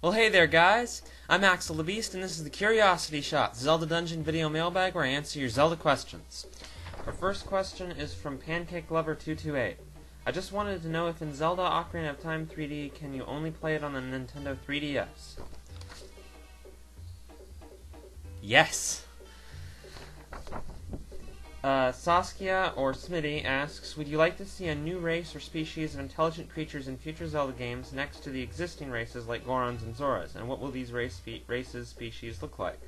Well, hey there, guys. I'm Axel the Beast, and this is the Curiosity Shot Zelda Dungeon video mailbag where I answer your Zelda questions. Our first question is from Pancake Lover 228. I just wanted to know if in Zelda Ocarina of Time 3D, can you only play it on the Nintendo 3DS? Yes. Saskia, or Smitty, asks, would you like to see a new race or species of intelligent creatures in future Zelda games next to the existing races like Gorons and Zoras? And what will these races, species look like?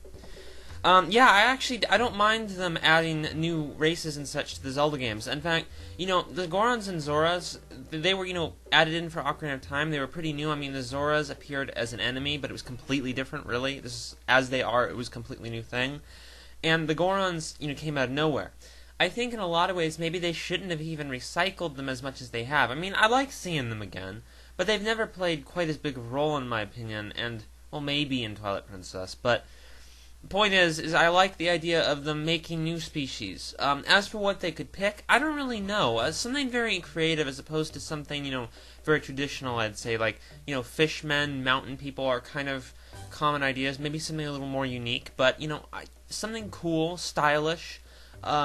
Yeah, I don't mind them adding new races and such to the Zelda games. In fact, the Gorons and Zoras, they were, added in for Ocarina of Time. They were pretty new. I mean, the Zoras appeared as an enemy, but it was completely different, really. This is, as they are, it was a completely new thing. And the Gorons, came out of nowhere. I think in a lot of ways maybe they shouldn't have even recycled them as much as they have. I mean, I like seeing them again, but they've never played quite as big a role in my opinion, and, well, maybe in Twilight Princess, but the point is I like the idea of them making new species. As for what they could pick, I don't really know. Something very creative as opposed to something, very traditional, I'd say, like, fishmen, mountain people are kind of common ideas, maybe something a little more unique, but, something cool, stylish,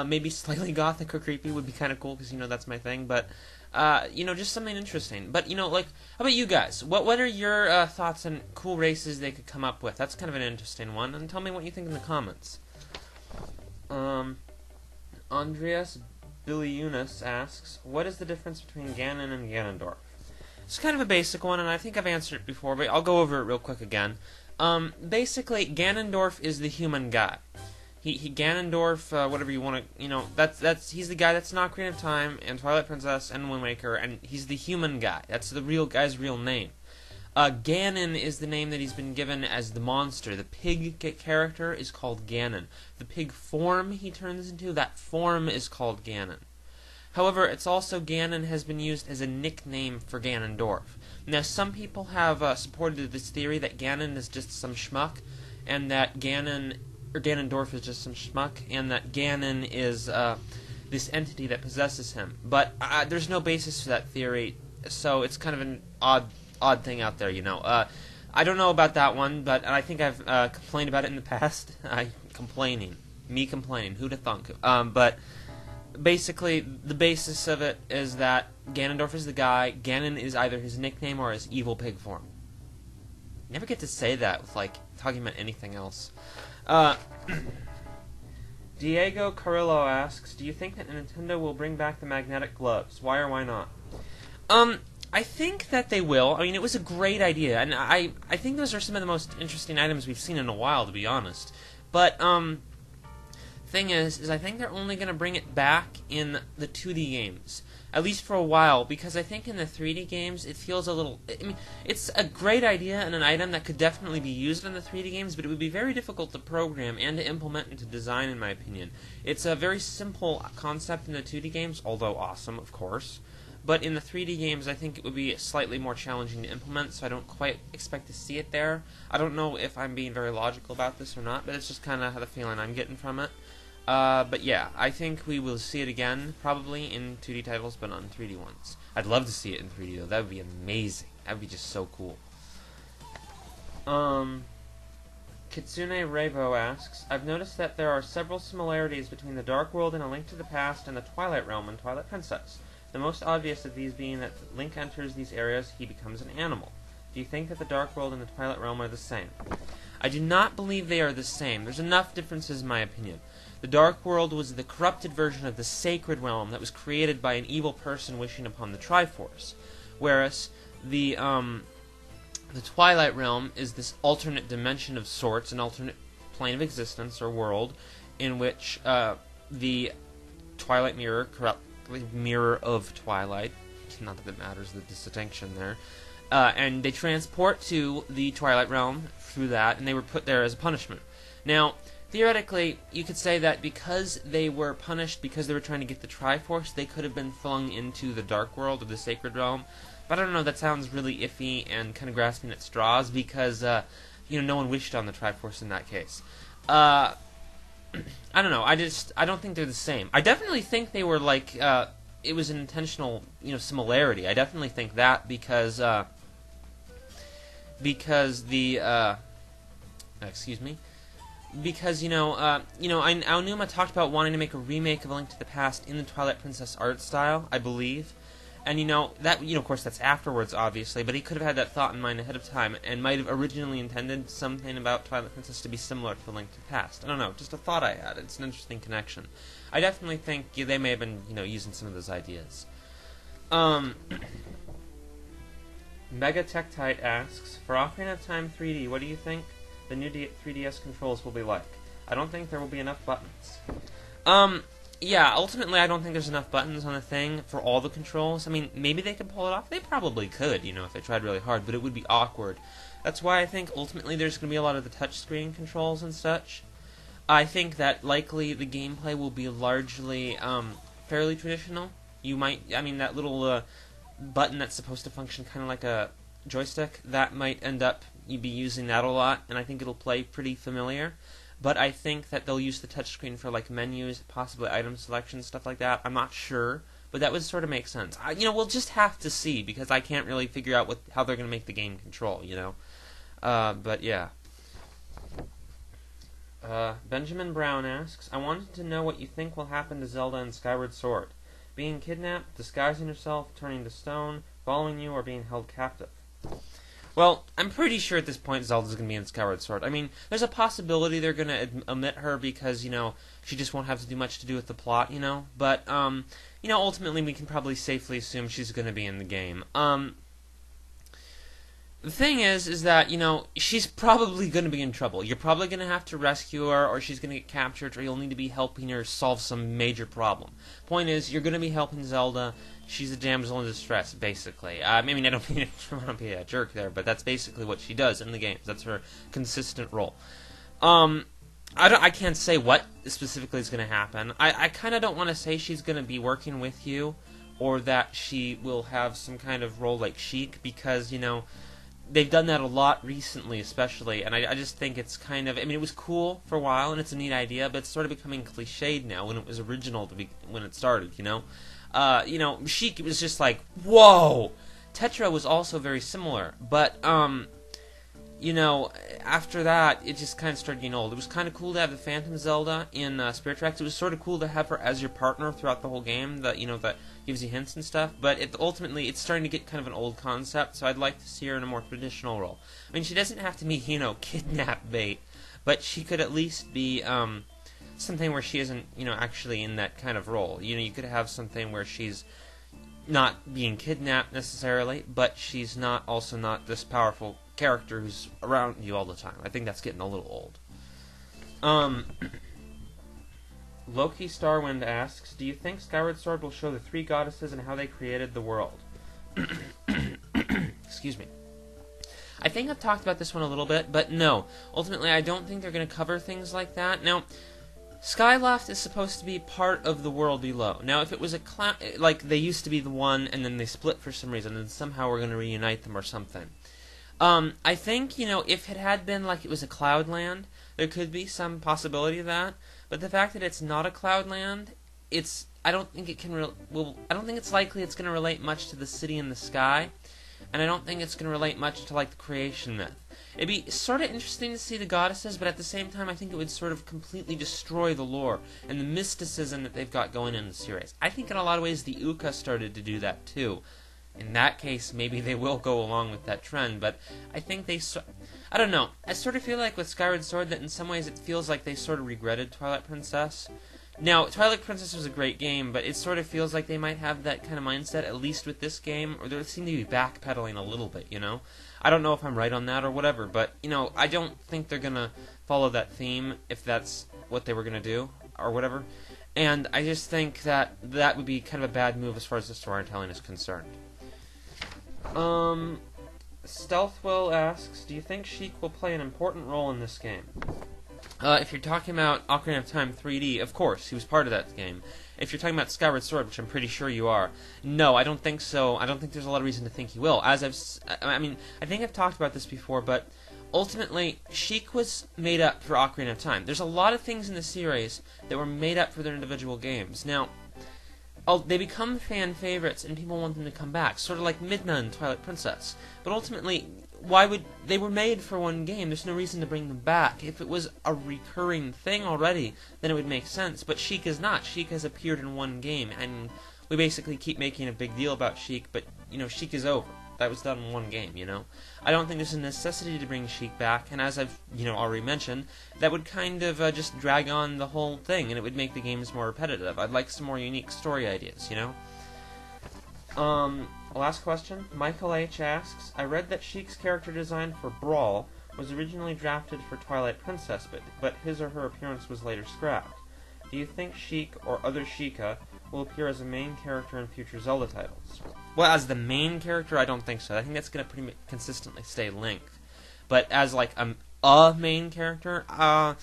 maybe slightly gothic or creepy would be kind of cool, because, that's my thing, but, just something interesting. But, how about you guys? What are your thoughts on cool races they could come up with? That's kind of an interesting one, and tell me what you think in the comments. Andreas Biliunas asks, what is the difference between Ganon and Ganondorf? It's kind of a basic one, and I think I've answered it before, but I'll go over it real quick again. Basically, Ganondorf is the human guy. Ganondorf, whatever you want to, he's the guy that's in Ocarina of Time, and Twilight Princess, and Wind Waker, and he's the human guy. That's the real guy's real name. Ganon is the name that he's been given as the monster. The pig character is called Ganon. The pig form he turns into, that form is called Ganon. However, it's also Ganon has been used as a nickname for Ganondorf. Now, some people have supported this theory that Ganon is just some schmuck, and that Ganondorf is just some schmuck, and that Ganon is this entity that possesses him. But there's no basis for that theory, so it's kind of an odd thing out there, I don't know about that one, but I think I've complained about it in the past. Me complaining, who'da thunk? But basically, the basis of it is that Ganondorf is the guy, Ganon is either his nickname or his evil pig form. Never get to say that with, talking about anything else. Diego Carrillo asks, do you think that Nintendo will bring back the magnetic gloves? Why or why not? I think that they will. I mean, it was a great idea, and I think those are some of the most interesting items we've seen in a while, to be honest. But, thing is I think they're only going to bring it back in the 2D games. At least for a while, because I think in the 3D games it feels a little... I mean, it's a great idea and an item that could definitely be used in the 3D games, but it would be very difficult to program and to implement into design, in my opinion. It's a very simple concept in the 2D games, although awesome, of course. But in the 3D games, I think it would be slightly more challenging to implement, so I don't quite expect to see it there. I don't know if I'm being very logical about this or not, but it's just kind of the feeling I'm getting from it. But yeah, I think we will see it again, probably in 2D titles, but not in 3D ones. I'd love to see it in 3D, though. That would be amazing. That would be just so cool. Kitsune Revo asks, I've noticed that there are several similarities between the Dark World in A Link to the Past and the Twilight Realm in Twilight Princess. The most obvious of these being that Link enters these areas, he becomes an animal. Do you think that the Dark World and the Twilight Realm are the same? I do not believe they are the same. There's enough differences in my opinion. The Dark World was the corrupted version of the Sacred Realm that was created by an evil person wishing upon the Triforce, whereas the Twilight Realm is this alternate dimension of sorts, an alternate plane of existence or world, in which the Twilight Mirror, corruptly Mirror of Twilight, not that it matters the distinction there, and they transport to the Twilight Realm through that, and they were put there as a punishment. Now, theoretically, you could say that because they were punished because they were trying to get the Triforce, they could have been flung into the Dark World or the Sacred Realm. But I don't know, that sounds really iffy and kind of grasping at straws because, no one wished on the Triforce in that case. I don't know, I don't think they're the same. I definitely think they were it was an intentional, similarity. I definitely think that because, because excuse me. Because, Aonuma talked about wanting to make a remake of A Link to the Past in the Twilight Princess art style, I believe. And, of course, that's afterwards, obviously, but he could have had that thought in mind ahead of time, and might have originally intended something about Twilight Princess to be similar to A Link to the Past. I don't know, just a thought I had. It's an interesting connection. I definitely think they may have been, using some of those ideas. Megatectite asks, for Ocarina of Time 3D, what do you think the new 3DS controls will be like? I don't think there will be enough buttons. Yeah, ultimately I don't think there's enough buttons on the thing for all the controls. I mean, maybe they could pull it off. They probably could, if they tried really hard, but it would be awkward. That's why I think ultimately there's going to be a lot of the touchscreen controls and such. I think that likely the gameplay will be largely fairly traditional. That little button that's supposed to function kind of like a joystick, that might end up you'd be using that a lot, and I think it'll play pretty familiar. But I think that they'll use the touchscreen for like menus, possibly item selection, stuff like that. I'm not sure, but that would sort of make sense. We'll just have to see, because I can't really figure out how they're going to make the game control, But yeah. Benjamin Brown asks, I wanted to know what you think will happen to Zelda in Skyward Sword. Being kidnapped, disguising herself, turning to stone, following you, or being held captive. Well, I'm pretty sure at this point Zelda's going to be in Skyward Sword. I mean, there's a possibility they're going to omit her because, she just won't have to do much to do with the plot, But, ultimately we can probably safely assume she's going to be in the game. The thing is that, she's probably going to be in trouble. You're probably going to have to rescue her, or she's going to get captured, or you'll need to be helping her solve some major problem. Point is, you're going to be helping Zelda. She's a damsel in distress, basically. I don't want to be a jerk there, but that's basically what she does in the games. That's her consistent role. I can't say what specifically is going to happen. I kind of don't want to say she's going to be working with you, or that she will have some kind of role like Sheik, because, they've done that a lot recently, especially, and I just think it's kind of... it was cool for a while, and it's a neat idea, but it's sort of becoming cliched now when it was original when it started, Sheik was just like, whoa! Tetra was also very similar, but, after that, it just kind of started getting old. It was kind of cool to have the Phantom Zelda in Spirit Tracks. It was sort of cool to have her as your partner throughout the whole game, that gives you hints and stuff, but ultimately it's starting to get kind of an old concept, so I'd like to see her in a more traditional role. I mean, she doesn't have to be, kidnap bait, but she could at least be, something where she isn't, actually in that kind of role. You could have something where she's not being kidnapped necessarily, but she's also not this powerful character who's around you all the time. I think that's getting a little old. Loki Starwind asks, do you think Skyward Sword will show the three goddesses and how they created the world? Excuse me. I think I've talked about this one a little bit, but no. Ultimately, I don't think they're going to cover things like that. Now, Skyloft is supposed to be part of the world below. Now, if it was a cloud, like they used to be the one, and then they split for some reason, and somehow we're going to reunite them or something. I think, if it had been like it was a Cloudland, there could be some possibility of that. But the fact that it's not a Cloudland, I don't think it's likely it's going to relate much to the city in the sky, and I don't think it's going to relate much to like the creation myth. It'd be sort of interesting to see the goddesses, but at the same time, I think it would sort of completely destroy the lore and the mysticism that they've got going in the series. I think in a lot of ways the Uka started to do that too. In that case, maybe they will go along with that trend, but I think I don't know. I sort of feel like with Skyward Sword that in some ways it feels like they sort of regretted Twilight Princess. Now, Twilight Princess was a great game, but it sort of feels like they might have that kind of mindset, at least with this game, or they seem to be backpedaling a little bit, I don't know if I'm right on that or whatever, but, I don't think they're going to follow that theme if that's what they were going to do, or whatever. And I just think that would be kind of a bad move as far as the storytelling is concerned. Stealthwill asks, do you think Sheik will play an important role in this game? If you're talking about Ocarina of Time 3D, of course, he was part of that game. If you're talking about Skyward Sword, which I'm pretty sure you are, no, I don't think so. I don't think there's a lot of reason to think he will. I think I've talked about this before, but ultimately, Sheik was made up for Ocarina of Time. There's a lot of things in the series that were made up for their individual games. Now, they become fan favorites, and people want them to come back, sort of like Midna and Twilight Princess. But ultimately, why would they were made for one game? There's no reason to bring them back. If it was a recurring thing already, then it would make sense. But Sheik is not. Sheik has appeared in one game, and we basically keep making a big deal about Sheik, but Sheik is over. That was done in one game, I don't think there's a necessity to bring Sheik back, and as I've, already mentioned, that would kind of just drag on the whole thing, and it would make the games more repetitive. I'd like some more unique story ideas, Last question. Michael H. asks, I read that Sheik's character design for Brawl was originally drafted for Twilight Princess, but his or her appearance was later scrapped. Do you think Sheik or other Sheikah will appear as a main character in future Zelda titles? Well, as the main character, I don't think so. I think that's going to pretty consistently stay Link. But as, like, a main character, I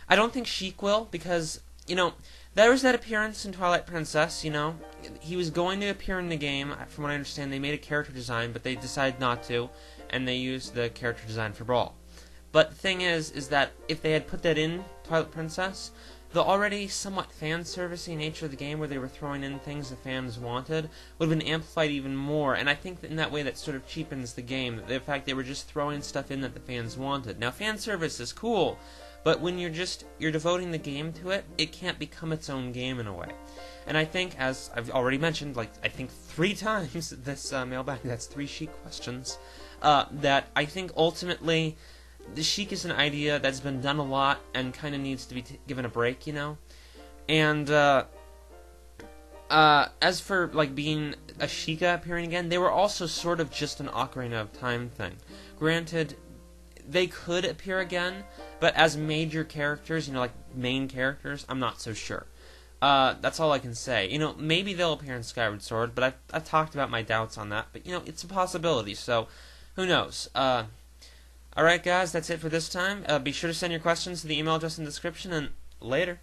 don't think Sheik will, because, there was that appearance in Twilight Princess, He was going to appear in the game. From what I understand, they made a character design, but they decided not to, and they used the character design for Brawl. But the thing is that if they had put that in Twilight Princess, the already somewhat fan-servicey nature of the game, where they were throwing in things the fans wanted, would have been amplified even more, and I think that in that way that sort of cheapens the game. The fact they were just throwing stuff in that the fans wanted. Now, fan service is cool, but when you're devoting the game to it, it can't become its own game in a way. And I think, as I've already mentioned, I think 3 times this mailbag, that's 3 Sheik questions, that I think ultimately the Sheik is an idea that's been done a lot and kind of needs to be given a break, And as for being a Sheikah appearing again, they were also sort of just an Ocarina of Time thing. Granted, they could appear again, but as major characters, main characters, I'm not so sure. That's all I can say. Maybe they'll appear in Skyward Sword, but I've talked about my doubts on that. But, it's a possibility, so who knows? Alright, guys, that's it for this time. Be sure to send your questions to the email address in the description, and later.